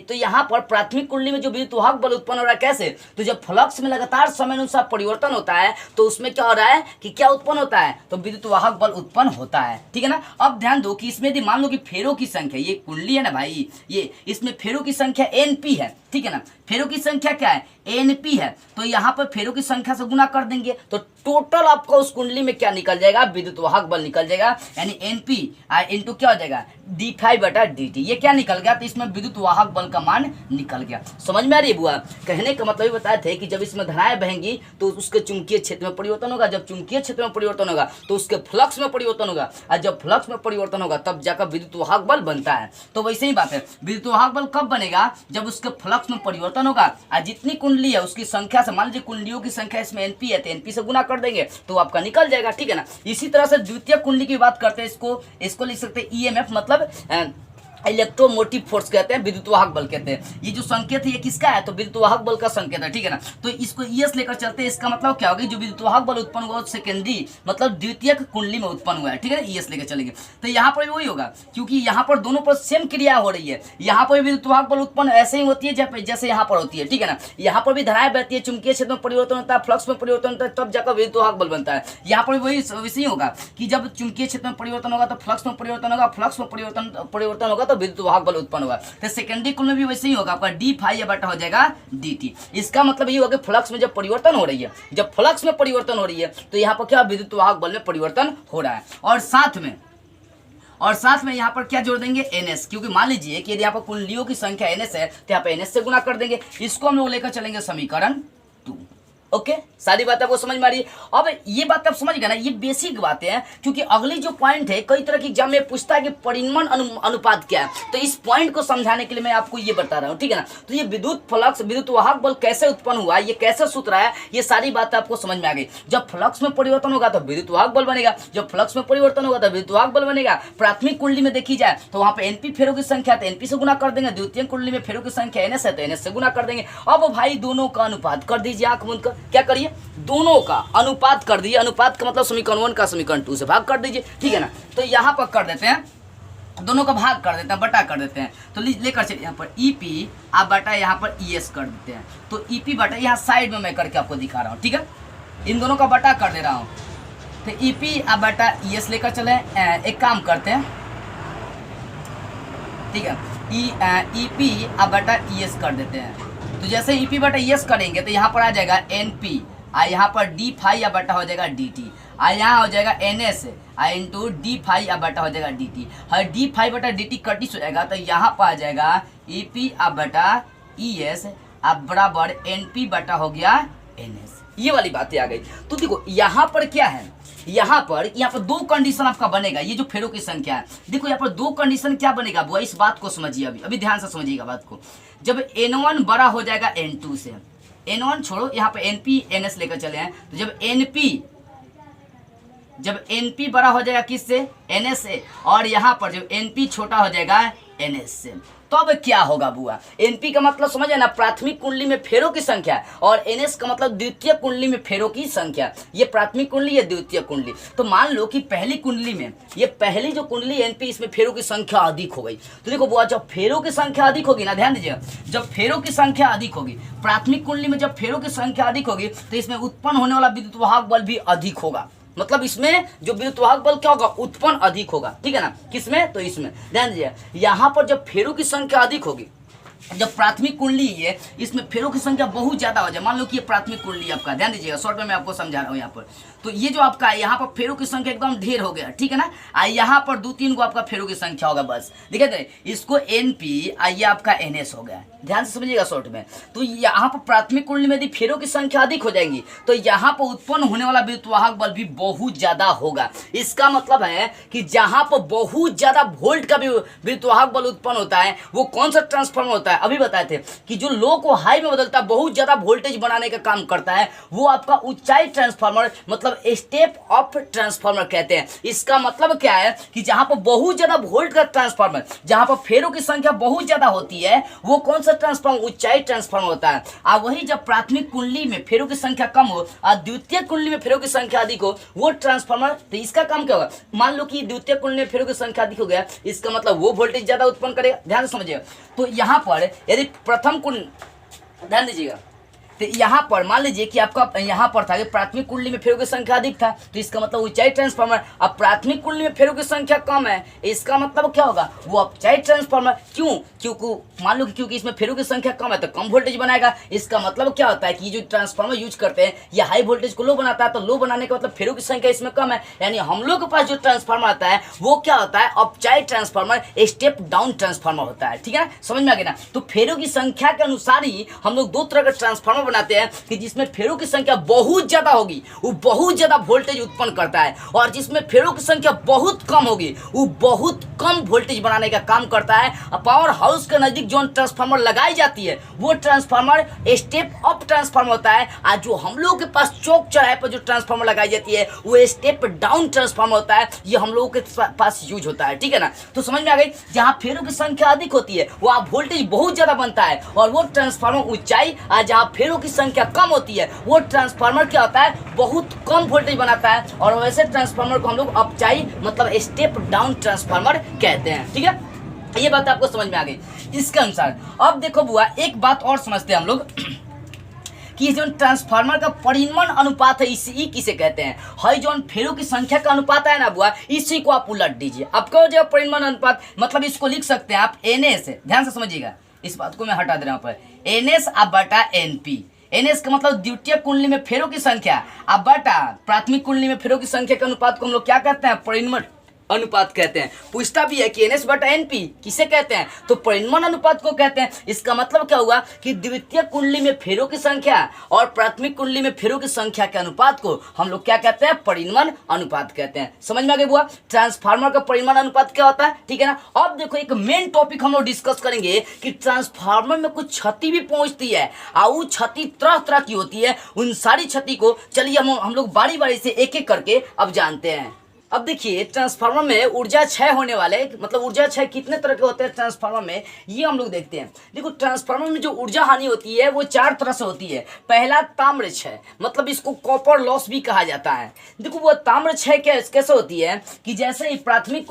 S1: तो यहाँ पर प्राथमिक कुंडली में जो विद्युत वाहक बल उत्पन्न हो रहा है कैसे, तो जब फ्लक्स में लगातार समय अनुसार परिवर्तन होता है तो उसमें क्या हो रहा है कि क्या उत्पन्न होता है, तो विद्युत वाहक बल उत्पन्न होता है, ठीक है ना। अब ध्यान दो कि इसमें यदि मान लो कि फेरों की संख्या, ये कुंडली है ना भाई, ये इसमें फेरों की संख्या एनपी है, ठीक है ना। फेरों की संख्या क्या है, एनपी है। तो यहाँ पर फेरों की संख्या से गुना कर देंगे तो टोटल आपका उस कुंडली में क्या निकल जाएगा, विद्युत वाहक बल निकल जाएगा, यानी एनपी इंटू क्या हो जाएगा, डी फाइव बटा डी टी। ये क्या निकल गया, तो इसमें विद्युत वाहक बल का मान निकल गया। समझ में आ रही है बुआ, कहने का मतलब ये बताए थे कि जब इसमें धाराएं बहेंगी तो उसके चुंबकीय क्षेत्र में परिवर्तन होगा, जब चुंबकीय क्षेत्र में परिवर्तन होगा तो उसके फ्लक्स में परिवर्तन होगा, और जब फ्लक्स में परिवर्तन होगा तब जाकर विद्युत वाहक बल बनता है। तो वैसे ही बात है, विद्युत वाहक बल कब बनेगा, जब उसके फ्लक्स में परिवर्तन होगा, और जितनी कुंडली है उसकी संख्या से, मान लीजिए कुंडलियों की संख्या इसमें एनपी है तो एनपी से गुना कर देंगे तो आपका निकल जाएगा, ठीक है ना। इसी तरह से द्वितीय कुंडली की बात करते हैं, इसको लिख सकते हैं ईएमएफ, मतलब इलेक्ट्रोमोटिव फोर्स कहते हैं, विद्युत वाहक बल कहते हैं। ये जो संकेत है ये किसका है, तो विद्युत वाहक बल का संकेत है, ठीक है ना। तो इसको ईएस लेकर चलते हैं, इसका मतलब क्या होगा, जो विद्युत वाहक बल उत्पन्न हुआ सेकेंडरी मतलब द्वितीय कुंडली में उत्पन्न हुआ है, ठीक है, ईएस लेकर चलेंगे। तो यहाँ पर भी वही होगा, क्योंकि यहाँ पर दोनों पर सेम क्रिया हो रही है। यहाँ पर विद्युत वाहक बल उत्पन्न ऐसे ही होती है जैसे यहाँ पर होती है, ठीक है ना। यहाँ पर भी धाराएं बहती है, चुंबकीय क्षेत्र में परिवर्तन होता है, फ्लक्स में परिवर्तन होता है, तब जाकर विद्युत वाहक बल बनता है। यहाँ पर वही वैसे ही होगा कि जब चुंबकीय क्षेत्र में परिवर्तन होगा तो फ्लक्स में परिवर्तन होगा, फ्लक्स में परिवर्तन होगा तो विद्युत वाहक बल उत्पन्न होगा। तो सेकेंडरी कुंडली में भी वैसे ही होगा, आपका डी फाई बटा हो जाएगा डी टी। इसका मतलब ये होगा फ्लक्स में जब परिवर्तन हो रही है, जब फ्लक्स में परिवर्तन हो रही है तो यहाँ पर क्या विद्युत वाहक बल में परिवर्तन हो रहा है। और साथ में यहाँ पर क्या जोड़ देंगे, एनएस, क्योंकि मान लीजिए कि यदि यहाँ पर कुंडलियों की संख्या एनएस है तो यहाँ पर एनएस से गुना कर देंगे। इसको हम लोग लेकर चलेंगे समीकरण 2। ओके, सारी बात आपको समझ में आ रही है। अब ये बात आप समझ गए ना, ये बेसिक बातें हैं, क्योंकि अगली जो पॉइंट है कई तरह की एग्जाम में पूछता है कि परिमाण अनुपात क्या है। तो इस पॉइंट को समझाने के लिए मैं आपको ये बता रहा हूँ, ठीक है ना। तो ये विद्युत फ्लक्स, विद्युत वाहक बल कैसे उत्पन्न हुआ, ये कैसे सूत्र है, ये सारी बातें आपको समझ में आ गई। जब फ्लक्स में परिवर्तन होगा तो विद्युत वाहक बल बनेगा, जब फ्लक्स में परिवर्तन होगा तो विद्युत वाहक बल बनेगा। प्राथमिक कुंडली में देखी जाए तो वहां पर एनपी फेरों की संख्या है तो एनपी से गुना कर देंगे, द्वितीय कुंडली में फेरों की संख्या एनएस है तो एनएस से गुना कर देंगे। अब भाई दोनों का अनुपात कर दीजिए, आंख मूंद कर क्या करिए, दोनों का अनुपात कर दीजिए। अनुपात का मतलब समीकरण 1 का समीकरण 2 से भाग कर दीजिए, ठीक है ना। तो यहां पर कर देते हैं, दोनों का भाग कर देते हैं, बटा कर देते हैं। तो लेकर चलिए यहाँ पर ईपी आप बटा यहाँ पर ईएस कर देते हैं। तो ईपी बटा यहाँ साइड में मैं करके आपको दिखा रहा हूँ, ठीक है, इन दोनों का बटा कर दे रहा हूँ। तो ईपी आप बटा ईएस लेकर चले, एक काम करते हैं, ठीक है, ईपी आप बटा ईएस कर देते हैं। तो जैसे ईपी बटा ईएस करेंगे तो यहाँ पर आ जाएगा एनपी, यहाँ पर डी फाई या बटा हो जाएगा dt, यहाँ हो जाएगा NS इंटू डी फाई या बटा हो जाएगा dt। हर डी फाई बटा dt कटिस हो जाएगा तो यहाँ पर आ जाएगा ईपी अब बटा ES अब बराबर NP बटा हो गया NS। ये वाली बातें आ गई। तो देखो यहाँ पर क्या है, यहाँ पर दो कंडीशन आपका बनेगा। ये जो फेरो की संख्या है, देखो यहाँ पर दो कंडीशन क्या बनेगा बुआ, इस बात को समझिए, अभी ध्यान से समझिएगा बात को। जब N1 बड़ा हो जाएगा N2 से, N1 छोड़ो, यहाँ पर NP NS लेकर चले हैं, तो जब NP बड़ा हो जाएगा किससे, NS से, और यहाँ पर जब NP छोटा हो जाएगा NS से, तो अब क्या होगा बुआ, NP का मतलब समझे ना, प्राथमिक कुंडली में फेरों की संख्या, और NS का मतलब द्वितीय कुंडली में फेरों की संख्या। ये प्राथमिक कुंडली, ये द्वितीय कुंडली। तो मान लो कि पहली कुंडली में, ये पहली जो कुंडली NP, इसमें फेरों की संख्या अधिक हो गई। तो देखो बुआ, जब फेरों की संख्या अधिक होगी ना, ध्यान दीजिएगा, जब फेरों की संख्या अधिक होगी, प्राथमिक कुंडली में जब फेरों की संख्या अधिक होगी तो इसमें उत्पन्न होने वाला विद्युत वाहक बल भी अधिक होगा। मतलब इसमें जो विद्युत वाहक बल क्या होगा, उत्पन्न अधिक होगा, ठीक है ना, किसमें, तो इसमें। ध्यान दीजिए, यहाँ पर जब फेरों की संख्या अधिक होगी, जब प्राथमिक कुंडली है इसमें फेरों की संख्या बहुत ज्यादा हो जाए, मान लो कि ये प्राथमिक कुंडली आपका, ध्यान दीजिएगा, शॉर्ट में मैं आपको समझा रहा हूँ यहाँ पर। तो ये जो आपका यहाँ पर फेरों की संख्या एकदम ढेर हो गया, ठीक है ना, यहाँ पर 2-3 को आपका फेरों की संख्या होगा बस, ठीक है, इसको NP, ये आपका NS हो गया। ध्यान से समझिएगा शॉर्ट में। तो यहाँ पर प्राथमिक कुंडली में यदि फेरों की संख्या अधिक हो जाएंगी तो यहाँ पर उत्पन्न होने वाला विद्युत वाहक बल भी बहुत ज्यादा होगा। इसका मतलब है कि जहाँ पर बहुत ज्यादा वोल्ट का भी विद्युत वाहक बल उत्पन्न होता है, वो कौन सा ट्रांसफार्मर होता है, अभी बताए थे कि जो लो को हाई में बदलता है, बहुत ज्यादा वोल्टेज बनाने का काम करता है, वो आपका ऊंचाई ट्रांसफार्मर, मतलब स्टेप अप ट्रांसफार्मर कहते हैं। इसका मतलब क्या है कि जहां पर बहुत ज्यादा वोल्ट का ट्रांसफार्मर, जहां पर फेरों की संख्या बहुत ज्यादा होती है, वो कौन सा ट्रांसफार्मर, ऊंचाई ट्रांसफार्मर होता है। और वही जब प्राथमिक कुंडली में फेरों की संख्या कम हो और द्वितीय कुंडली में फेरों की संख्या अधिक हो, वो ट्रांसफार्मर, तो इसका काम क्या होगा, मान लो कि द्वितीय कुंडली में फेरों की संख्या अधिक हो गया, इसका मतलब वो वोल्टेज ज्यादा उत्पन्न करेगा। ध्यान से समझिएगा। तो यहाँ पर यदि प्रथम कुंडली, ध्यान दीजिएगा, तो यहाँ पर मान लीजिए कि आपका यहाँ पर था कि प्राथमिक कुंडली में फेरों की संख्या अधिक था, तो इसका मतलब ऊंचाई ट्रांसफार्मर। अब प्राथमिक कुंडली में फेरों की संख्या कम है, इसका मतलब क्या होगा, वो अपचाई ट्रांसफार्मर। क्यों, क्योंकि मान लो कि क्योंकि इसमें फेरों की संख्या कम है तो कम वोल्टेज बनाएगा। इसका मतलब क्या होता है कि जो ट्रांसफार्मर यूज करते हैं ये हाई वोल्टेज को लो बनाता है, तो लो बनाने का मतलब फेरों की संख्या इसमें कम है, यानी हम लोग के पास जो ट्रांसफार्मर आता है वो क्या होता है, अपचाई ट्रांसफार्मर, स्टेप डाउन ट्रांसफार्मर होता है, ठीक है ना, समझ में आ गया ना। तो फेरों की संख्या के अनुसार ही हम लोग दो तरह का ट्रांसफार्मर बनाते हैं, कि जिसमें फेरों की संख्या बहुत ज्यादा होगी वो बहुत ज्यादा वोल्टेज उत्पन्न करता है, और जिसमें फेरों की संख्या बहुत कम होगी वो बहुत कम वोल्टेज बनाने का काम करता है। पावर हाउस के नजदीक जो ट्रांसफार्मर लगाई जाती है वो ट्रांसफार्मर स्टेप अप ट्रांसफार्मर होता है, और जो हम लोग के पास चौक चौराहे पर जो ट्रांसफार्मर लगाई जाती है वो स्टेप डाउन ट्रांसफार्मर होता है। ये हम लोगों के पास यूज होता है, ठीक है ना। तो समझ में आ गई, जहां फेरों की संख्या अधिक होती है वहां वोल्टेज बहुत ज्यादा बनता है, और वो ट्रांसफार्मर ऊंचाई, और जहां फेरों की संख्या कम होती है वो ट्रांसफार्मर क्या होता है, बहुत कम वोल्टेज बनाता है, और वैसे ट्रांसफार्मर को हम लोग अपचाई मतलब स्टेप डाउन ट्रांसफार्मर कहते हैं, ठीक है। ये बात आपको समझ में आ गई इसके अनुसार। अब देखो बुआ, एक बात और समझते हैं हम लोग कि जो ट्रांसफार्मर का परिमाण अनुपात है इसी किसे कहते हैं, है जो फेरों की संख्या का अनुपात है ना बुआ, इसी को आप उलट दीजिए। आपका जो परिमाण अनुपात, मतलब इसको लिख सकते हैं आप NS, ध्यान से समझिएगा, इस बात को मैं हटा दे रहा हूं, पर NS अब बटा NP। NS का मतलब द्वितीय कुंडली में फेरों की संख्या, अब बटा प्राथमिक कुंडली में फेरों की संख्या के अनुपात को हम लोग क्या कहते हैं, परिमाण अनुपात कहते हैं। पूछता भी है कि NS बटा NP किसे कहते हैं, तो परिमाण अनुपात को कहते हैं। इसका मतलब क्या हुआ कि द्वितीय कुंडली में फेरों की संख्या और प्राथमिक कुंडली में फेरों की संख्या के अनुपात को हम लोग क्या कहते हैं, परिमाण अनुपात कहते हैं। समझ में आ गया बुआ, ट्रांसफार्मर का परिमाण अनुपात क्या होता है, ठीक है ना। अब देखो एक मेन टॉपिक हम लोग डिस्कस करेंगे कि ट्रांसफार्मर में कुछ क्षति भी पहुंचती है, और वो क्षति तरह तरह की होती है। उन सारी क्षति को चलिए हम लोग बारी बारी से एक एक करके अब जानते हैं। अब देखिए ट्रांसफार्मर में ऊर्जा क्षय होने वाले मतलब ऊर्जा क्षय कितने तरह के होते हैं ट्रांसफार्मर में, ये हम लोग देखते हैं। देखो ट्रांसफार्मर में जो ऊर्जा हानि होती है वो 4 तरह से होती है। पहला ताम्र क्षय, मतलब इसको कॉपर लॉस भी कहा जाता है। देखो वो ताम्र क्षय कैसे होती है कि जैसे ही प्राथमिक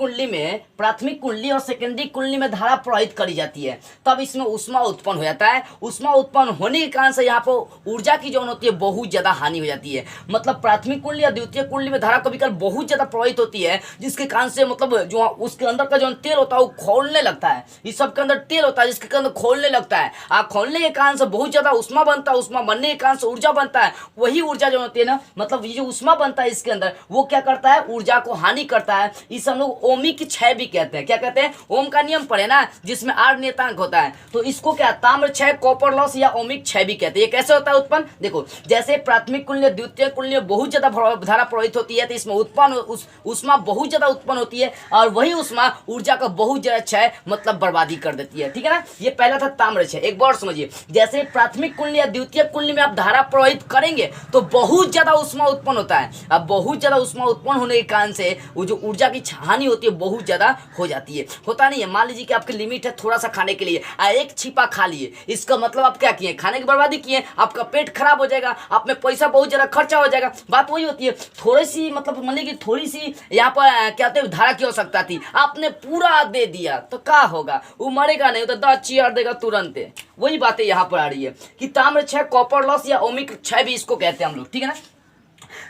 S1: कुंडली और सेकेंडरी कुंडली में धारा प्रवाहित करी जाती है, तब इसमें ऊष्मा उत्पन्न हो जाता है। ऊष्मा उत्पन्न होने के कारण से यहाँ पर ऊर्जा की जो होती है बहुत ज्यादा हानि हो जाती है। मतलब प्राथमिक कुंडली या द्वितीय कुंडली में धारा कभी कभी बहुत ज्यादा प्रवाहित होती है, जिसके कारण से मतलब जो उसके अंदर का जो तेल होता है वो खोलने लगता है। इस सब के अंदर तेल होता है जिसके अंदर खोलने लगता है। खोलने के कारण से बहुत ज्यादा ऊष्मा बनता है। ऊष्मा बनने के कारण से ऊर्जा बनता है। वही ऊर्जा जो होती है ना, मतलब ये जो ऊष्मा बनता है इसके अंदर, वो क्या करता है, ऊर्जा को हानि करता है। इस हम लोग ओमिक क्षय भी कहते हैं। क्या कहते हैं, ओम का नियम पढ़े ना, जिसमें आर नियतांक होता है, तो इसको क्या ताम्र क्षय, कॉपर लॉस या ओमिक क्षय भी कहते हैं। ये कैसे होता है उत्पन्न, देखो जैसे प्राथमिक कुंडली द्वितीय कुंडली में बहुत ज्यादा धारा प्रवाहित होती है, तो इसमें उत्पन्न ऊष्मा बहुत ज्यादा उत्पन्न होती है, और वही ऊष्मा ऊर्जा का बहुत ज्यादा क्षय मतलब बर्बादी कर देती है। ठीक है ना, ये पहला था ताम्र क्षय। एक बार समझिए, जैसे प्राथमिक कुंडली या द्वितीय कुंडली में आप धारा प्रवाहित करेंगे तो बहुत ज्यादा ऊष्मा उत्पन्न होता है। अब बहुत ज्यादा ऊष्मा उत्पन्न होने के कारण से वो जो ऊर्जा की हानि होती है बहुत ज्यादा हो जाती है। होता नहीं है, मान लीजिए कि आपकी लिमिट है थोड़ा सा खाने के लिए, एक छिपा खा लिए, इसका मतलब आप क्या किए, खाने की बर्बादी किए, आपका पेट खराब हो जाएगा, आप में पैसा बहुत ज्यादा खर्चा हो जाएगा। बात वही होती है, थोड़ी सी मतलब मान लीजिए थोड़ी सी यहाँ पर क्या होते धारा की आवश्यकता थी, आपने पूरा दे दिया तो क्या होगा, वो मरेगा नहीं, तो 10 चीयर देगा तुरंत। वही बातें यहाँ पर आ रही है कि ताम्र क्षय, कॉपर लॉस या ओमिक क्षय भी इसको कहते हैं हम लोग। ठीक है ना,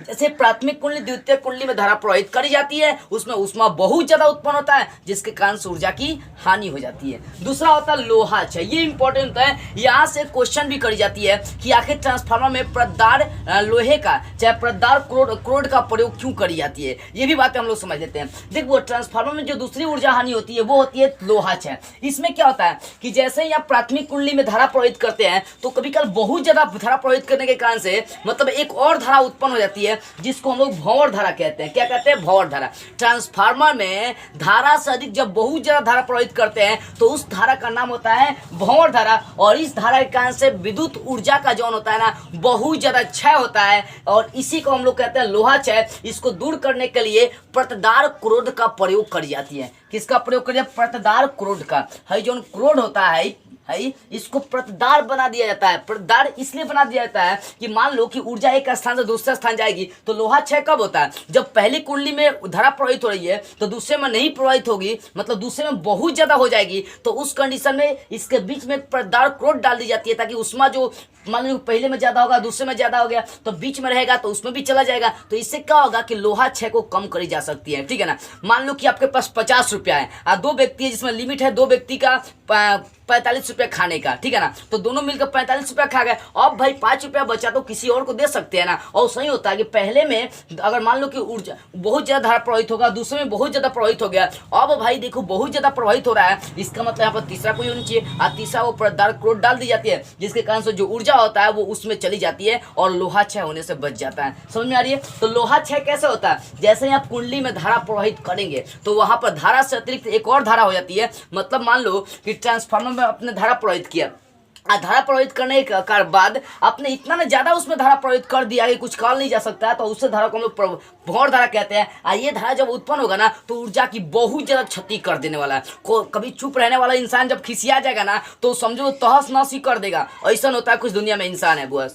S1: जैसे प्राथमिक कुंडली द्वितीय कुंडली में धारा प्रवाहित करी जाती है, उसमें ऊष्मा बहुत ज्यादा उत्पन्न होता है, जिसके कारण ऊर्जा की हानि हो जाती है। दूसरा होता है लोहा क्षय। ये इंपॉर्टेंट होता है, यहाँ से क्वेश्चन भी करी जाती है कि आखिर ट्रांसफार्मर में प्रदार लोहे का चाहे प्रदार क्रोड का प्रयोग क्यों करी जाती है। ये भी बातें हम लोग समझ लेते हैं। देखो ट्रांसफार्मर में जो दूसरी ऊर्जा हानि होती है वो होती है लोहा क्षय। इसमें क्या होता है कि जैसे ही आप प्राथमिक कुंडली में धारा प्रवाहित करते हैं, तो कभी कल बहुत ज्यादा धारा प्रवाहित करने के कारण से मतलब एक और धारा उत्पन्न हो जाती है, जिसको हम लोग भंवर धारा कहते हैं। क्या कहते हैं, भंवर धारा। ट्रांसफार्मर में धारा से अधिक जब बहुत ज्यादा धारा प्रवाहित करते हैं तो उस धारा का नाम होता है भंवर धारा, और इस धारा के कारण से विद्युत ऊर्जा का जो होता है ना बहुत ज्यादा क्षय होता है, और इसी को हम लोग कहते हैं लोहा क्षय। इसको दूर करने के लिए प्रतदार क्रोड का प्रयोग करी जाती है। किसका प्रयोग करिए, प्रतदार क्रोड का। है जो क्रोड होता है इसको प्रतदार बना दिया जाता है। प्रतदार इसलिए बना दिया जाता है कि मान लो कि ऊर्जा एक स्थान से दूसरे स्थान जाएगी, तो लोहा क्षय कब होता है, जब पहली कुंडली में धारा प्रवाहित हो रही है तो दूसरे में नहीं प्रवाहित होगी, मतलब दूसरे में बहुत ज्यादा हो जाएगी, तो उस कंडीशन में इसके बीच में प्रतदार क्रोड डाल दी जाती है, ताकि उष्मा जो मान लो पहले में ज्यादा होगा दूसरे में ज्यादा हो गया तो बीच में रहेगा तो उसमें भी चला जाएगा। तो इससे क्या होगा कि लोहा क्षय को कम करी जा सकती है। ठीक है ना, मान लो कि आपके पास 50 रुपया है और 2 व्यक्ति है, जिसमें लिमिट है 2 व्यक्ति का 45 रुपया खाने का। ठीक है ना, तो दोनों मिलकर 45 रुपया खा गए। अब भाई 5 रुपया बचा तो किसी और को दे सकते हैं ना। और सही होता है कि पहले में अगर मान लो कि ऊर्जा बहुत ज्यादा धारा प्रवाहित होगा, दूसरे में बहुत ज्यादा प्रवाहित हो गया, अब भाई देखो बहुत ज्यादा प्रवाहित हो रहा है, इसका मतलब यहाँ पर तीसरा कोई होना चाहिए, और तीसरा वो प्रतदार क्रोड डाल दी जाती है, जिसके कारण से जो ऊर्जा होता है वो उसमें चली जाती है और लोहा क्षय होने से बच जाता है। समझ में आ रही है। तो लोहा क्षय कैसे होता है, जैसे ही आप कुंडली में धारा प्रवाहित करेंगे तो वहां पर धारा से अतिरिक्त एक और धारा हो जाती है। मतलब मान लो कि ट्रांसफार्मर में आपने धारा प्रवाहित किया, धारा प्रवाहित करने के बाद आपने इतना ना ज्यादा उसमें धारा प्रवाहित कर दिया कि कुछ कॉल नहीं जा सकता, तो उससे धारा को हम लोग भंवर धारा कहते हैं। ये धारा जब उत्पन्न होगा ना तो ऊर्जा की बहुत ज्यादा क्षति कर देने वाला है। कभी चुप रहने वाला इंसान जब खिसिया जाएगा ना तो समझो तहस नहस ही कर देगा। ऐसा होता है कुछ दुनिया में इंसान है वो,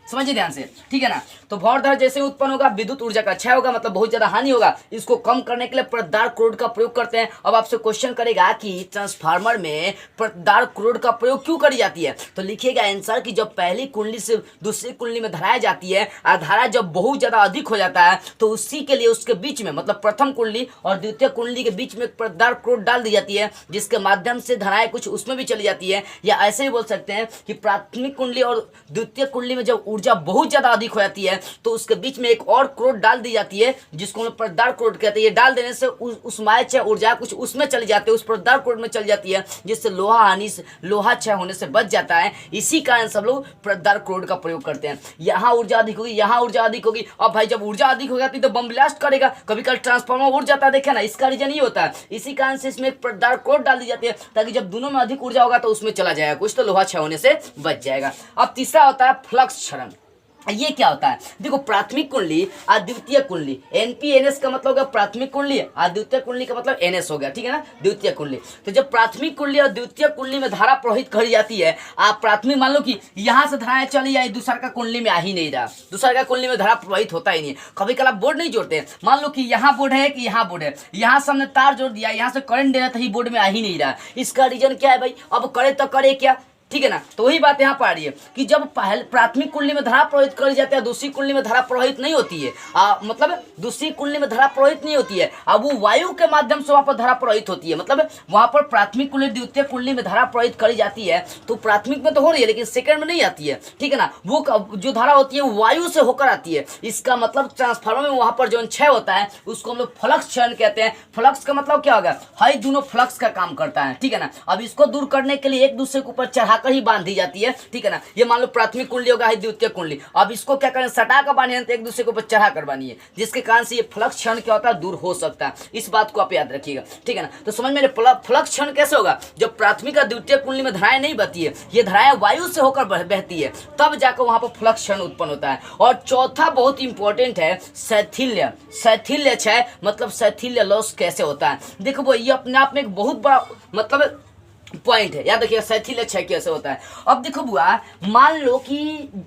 S1: समझिए ध्यान से। ठीक है ना, तो भंवर धारा जैसे उत्पन्न होगा विद्युत ऊर्जा का क्षय होगा, मतलब बहुत ज्यादा हानि होगा। इसको कम करने के लिए प्रतदार क्रोड का प्रयोग करते हैं। अब आपसे क्वेश्चन करेगा कि ट्रांसफार्मर में प्रतदार क्रोड का प्रयोग क्यों करी जाती है, तो लिखिएगा आंसर कि जब पहली कुंडली से दूसरी कुंडली में धराई जाती है और धारा जब बहुत ज्यादा अधिक हो जाता है, तो उसी के लिए उसके बीच में मतलब प्रथम कुंडली और द्वितीय कुंडली के बीच में प्रतदार क्रोड डाल दी जाती है, जिसके माध्यम से धाराएं कुछ उसमें भी चली जाती है। या ऐसे ही बोल सकते हैं कि प्राथमिक कुंडली और द्वितीय कुंडली में जब ऊर्जा बहुत ज्यादा अधिक हो जाती है तो उसके बीच में एक और क्रोड डाल दी जाती है, जिसको हम प्रतदार क्रोड कहते हैं। ये डाल देने से उष्माय क्षय ऊर्जा कुछ उसमें चली जाती है, उस प्रतदार क्रोड में चली जाती है, जिससे लोहा क्षय होने से बच जाता है। इसी कारण सब लोग प्रतदार क्रोड का प्रयोग करते हैं। यहाँ ऊर्जा अधिक होगी, यहाँ ऊर्जा अधिक होगी। अब भाई जब ऊर्जा अधिक हो जाती है तो बम ब्लास्ट करेगा, कभी कल ट्रांसफार्मर उड़ जाता है, देखे ना, इसका रीजन ये होता है। इसी कारण से इसमें प्रतदार क्रोड डाल दी जाती है, ताकि जब दोनों में अधिक ऊर्जा होगा तो उसमें चला जाएगा कुछ, तो लोहा क्षय होने से बच जाएगा। अब तीसरा होता है फ्लक्स क्षरण। ये क्या होता है, देखो प्राथमिक कुंडली और द्वितीय कुंडली, एनपीएनएस का मतलब होगा प्राथमिक कुंडली और द्वितीय कुंडली का मतलब एनएस हो गया, ठीक है ना, द्वितीय कुंडली। तो जब प्राथमिक कुंडली और द्वितीय कुंडली में धारा प्रवाहित करी जाती है, आप प्राथमिक मान लो कि यहाँ से धाराएं चली आई, दूसरा का कुंडली में आ ही नहीं रहा, दूसरा का कुंडली में धारा प्रवाहित होता ही नहीं। कभी कल आप बोर्ड नहीं जोड़ते, मान लो कि यहाँ बोर्ड है कि यहाँ बोर्ड है, यहाँ से हमने तार जोड़ दिया, यहाँ से करंट देना था, ही बोर्ड में आ ही नहीं रहा। इसका रीजन क्या है भाई, अब करे तो करे क्या, ठीक है ना। तो वही बात यहाँ पर आ रही है कि जब पहले प्राथमिक कुंडली में धारा प्रवाहित करी जाती है, दूसरी कुंडली में धारा प्रवाहित नहीं होती है, मतलब दूसरी कुंडली में धारा प्रवाहित नहीं होती है, अब वो वायु के माध्यम से वहां पर धारा प्रवाहित होती है। मतलब वहां पर प्राथमिक कुंडली द्वितीय कुंडली में धारा प्रवाहित करी जाती है, तो प्राथमिक में तो हो रही है लेकिन सेकंड में नहीं आती है, ठीक है ना। वो जो धारा होती है वो वायु से होकर आती है। इसका मतलब ट्रांसफार्मर में वहां पर जो क्षय होता है उसको हम लोग फ्लक्स क्षय कहते हैं। फ्लक्स का मतलब क्या होगा, हाई दोनों फ्लक्स का काम करता है, ठीक है ना। अब इसको दूर करने के लिए एक दूसरे के ऊपर चढ़ा ही बांध दी जाती है, ठीक है ना। ये मान लो प्राथमिक कुंडली होगा, है द्वितीय कुंडली, अब इसको क्या करें, सटा कर बांधे तो एक दूसरे के ऊपर चढ़ा कर बांधिए, जिसके कारण से ये फ्लक्स क्षण क्या होता है, दूर हो सकता है। इस बात को आप याद रखिएगा, ठीक है ना। तो समझ में, फ्लक्स क्षण कैसे होगा, जब प्राथमिक और द्वितीय कुंडली में धाराएं नहीं बहती है, ये धाराएं वायु से होकर बहती है, तब जाकर वहां पर फ्लक्स क्षण उत्पन्न होता है। और चौथा बहुत इंपॉर्टेंट है शैथिल्य। शैथिल्य क्षय मतलब शैथिल्य लॉस कैसे होता है, देखो वो ये अपने आप में एक बहुत बड़ा मतलब पॉइंट है, याद रखिएगा शैथिल्य क्षय कैसे होता है। अब देखो बुआ, मान लो कि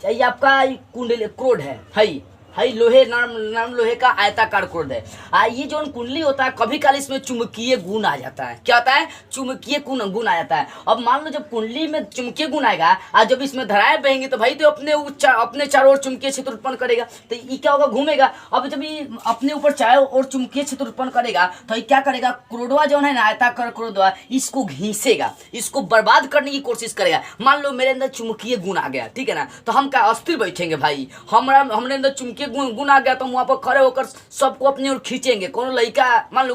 S1: ये आपका कुंडली क्रोड है, हाई लोहे नरम लोहे का आयताकार क्रोड है। ये जो कुंडली होता है कभी काल इसमें चुंबकीय गुण आ जाता है, क्या होता है, चुंबकीय गुण आ जाता है। अब मान लो जब कुंडली में चुंबकीय गुण आएगा और जब इसमें धाराएं बहेंगी तो भाई तो अपने चारों ओर चुंबकीय क्षेत्र उत्पन्न करेगा, तो ये क्या होगा, घूमेगा। अब जब ये अपने ऊपर चारों ओर चुंबकीय क्षेत्र उत्पन्न करेगा तो ये क्या करेगा, क्रोडवा जो है ना आयताकार क्रोडवा, इसको घीसेगा, इसको बर्बाद करने की कोशिश करेगा। मान लो मेरे अंदर चुंबकीय गुण आ गया, ठीक है ना, तो हम क्या अस्थिर बैठेंगे भाई, हमरे अंदर चुंबकीय गुण आ गया तो हम वहां पर खड़े होकर सबको अपनी ओर खींचेंगे। कौन लड़का, मान लो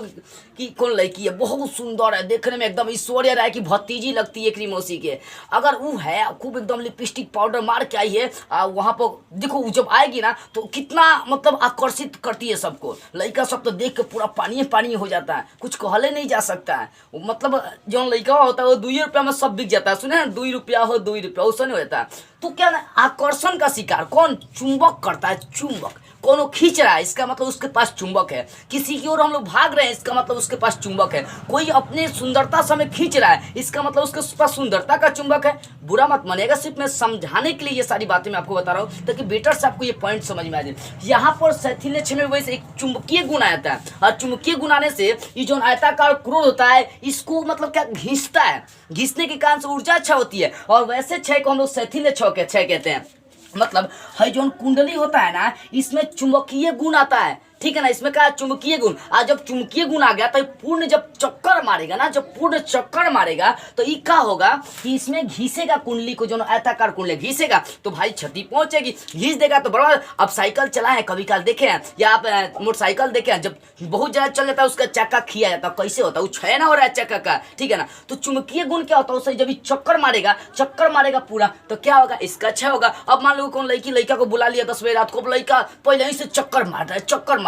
S1: कि कौन लड़की है बहुत सुंदर है, देखने में एकदम ऐश्वर्या राय की भतीजी लगती है मौसी के, अगर वो है खूब एकदम लिपस्टिक पाउडर मार के आई है, वहां पर देखो जब आएगी ना तो कितना मतलब आकर्षित करती है सबको, लड़का सब तो देख के पूरा पानी हो जाता है, कुछ कहले नहीं जा सकता है। मतलब जो लड़का होता है वो 2 रुपया में सब बिक जाता है, सुने ना, 2 रुपया हो 2 रुपया, उससे नहीं होता है। तो क्या ना, आकर्षण का शिकार कौन, चुंबक करता है, चुंबक कोनो खींच रहा है इसका मतलब उसके पास चुंबक है, किसी की ओर हम लोग भाग रहे हैं इसका मतलब उसके पास चुंबक है, कोई अपने सुंदरता से हमें खींच रहा है इसका मतलब उसके पास सुंदरता का चुंबक है। बुरा मत मानिएगा, सिर्फ मैं समझाने के लिए ये सारी बातें मैं आपको बता रहा हूँ ताकि बेटर से आपको ये पॉइंट समझ में आ जाए। यहाँ पर शैथिल्य क्षय में वैसे एक चुंबकीय गुण आता है, और चुंबकीय गुण आने से ये जो आयताकार क्रोध होता है इसको मतलब क्या घिसता है, घिसने के कारण से ऊर्जा क्षय होती है, और वैसे क्षय को हम लोग शैथिल्य क्षय कहते हैं। मतलब है जो कुंडली होता है ना इसमें चुंबकीय गुण आता है, ठीक है ना, इसमें क्या चुंबकीय गुण, आज जब चुंबकीय गुण आ गया तो पूर्ण जब चक्कर मारेगा ना, जब पूर्ण चक्कर मारेगा तो ये क्या होगा कि इसमें घिसेगा कुंडली को, जो आयताकार कुंडली घिसेगा तो भाई क्षति पहुंचेगी, घिस देगा तो बराबर। अब साइकिल चलाए कभी काल देखे हैं या आप मोटरसाइकिल देखे हैं, जब बहुत ज्यादा चल जाता है उसका चक्का खिया जाता है, कैसे होता है, वो क्षय ना हो रहा है चक्का का, ठीक है ना। तो चुंबकीय गुण क्या होता है, उससे जब चक्कर मारेगा पूरा तो क्या होगा, इसका क्षय होगा। अब मान लो कौन लड़का को बुला लिया 10 बजे रात को, लड़का पहले ही से चक्कर मार रहा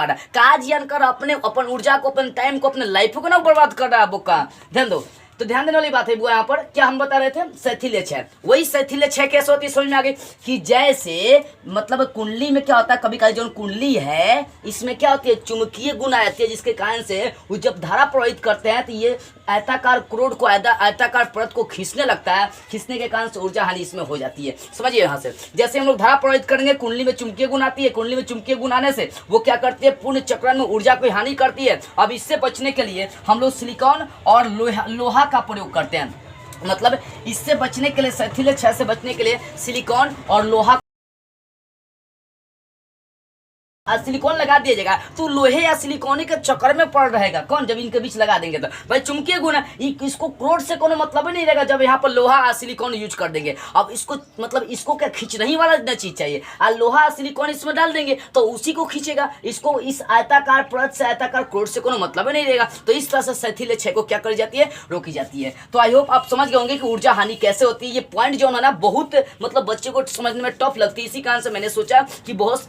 S1: है, काज यान कर अपने अपन ऊर्जा को, अपन टाइम को, अपने लाइफ को ना बर्बाद कर रहा है बोका, ध्यान दो। तो ध्यान देने वाली बात है बुआ, यहाँ पर क्या हम बता रहे थे, शैथिल्य क्षय। वही शैथिल्य क्षय कैसे होती है समझ में आ गई, कि जैसे मतलब कुंडली में क्या होता है, कभी कभी जो कुंडली है इसमें क्या होती है, चुंबकीय गुण आ जाती है, जिसके कारण से वो जब धारा प्रवाहित करते हैं तो ये आयताकार क्रोड को आयताकार परत को खींचने लगता है, खींचने के कारण से ऊर्जा हानि इसमें हो जाती है। समझिए यहाँ से, जैसे हम लोग धारा प्रवाहित करेंगे कुंडली में चुंबकीय गुण आती है, कुंडली में चुंबकीय गुण आने से वो क्या करती है, पूर्ण चक्रण में ऊर्जा को हानि करती है। अब इससे बचने के लिए हम लोग सिलिकॉन और लोहा का प्रयोग करते हैं, मतलब इससे बचने के लिए, शैथिल्य क्षय से बचने के लिए सिलिकॉन और लोहा सिलिकॉन लगा दिया जाएगा तो लोहे या सिलिकॉन के चक्कर में पड़ रहेगा कौन, जब इनके बीच लगा देंगे तो भाई चुंबकीय गुण इसको क्रोड से कोनो मतलब ही नहीं रहेगा जब यहाँ पर लोहा और सिलिकॉन यूज कर देंगे। अब इसको मतलब इसको क्या खींचने वाला ना चीज चाहिए, और लोहा सिलिकॉन इसमें डाल देंगे तो उसी को खींचेगा, इसको इस आयताकार परत से आयताकार क्रोड से कोनो मतलब ही नहीं रहेगा। तो इस तरह से शैथिल्य क्षय को क्या कर जाती है, रोकी जाती है। तो आई होप आप समझ गए होंगे कि ऊर्जा हानि कैसे होती है। ये पॉइंट जो है ना बहुत मतलब बच्चे को समझने में टफ लगती है, इसी कारण से मैंने सोचा कि बहुत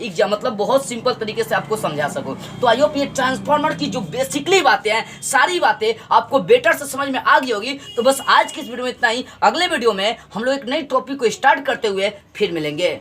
S1: सिंपल तरीके से आपको समझा सकूं। तो आई होप ये ट्रांसफार्मर की जो बेसिकली बातें हैं सारी बातें आपको बेटर से समझ में आ गई होगी। तो बस आज की इस वीडियो में इतना ही, अगले वीडियो में हम लोग एक नई टॉपिक को स्टार्ट करते हुए फिर मिलेंगे।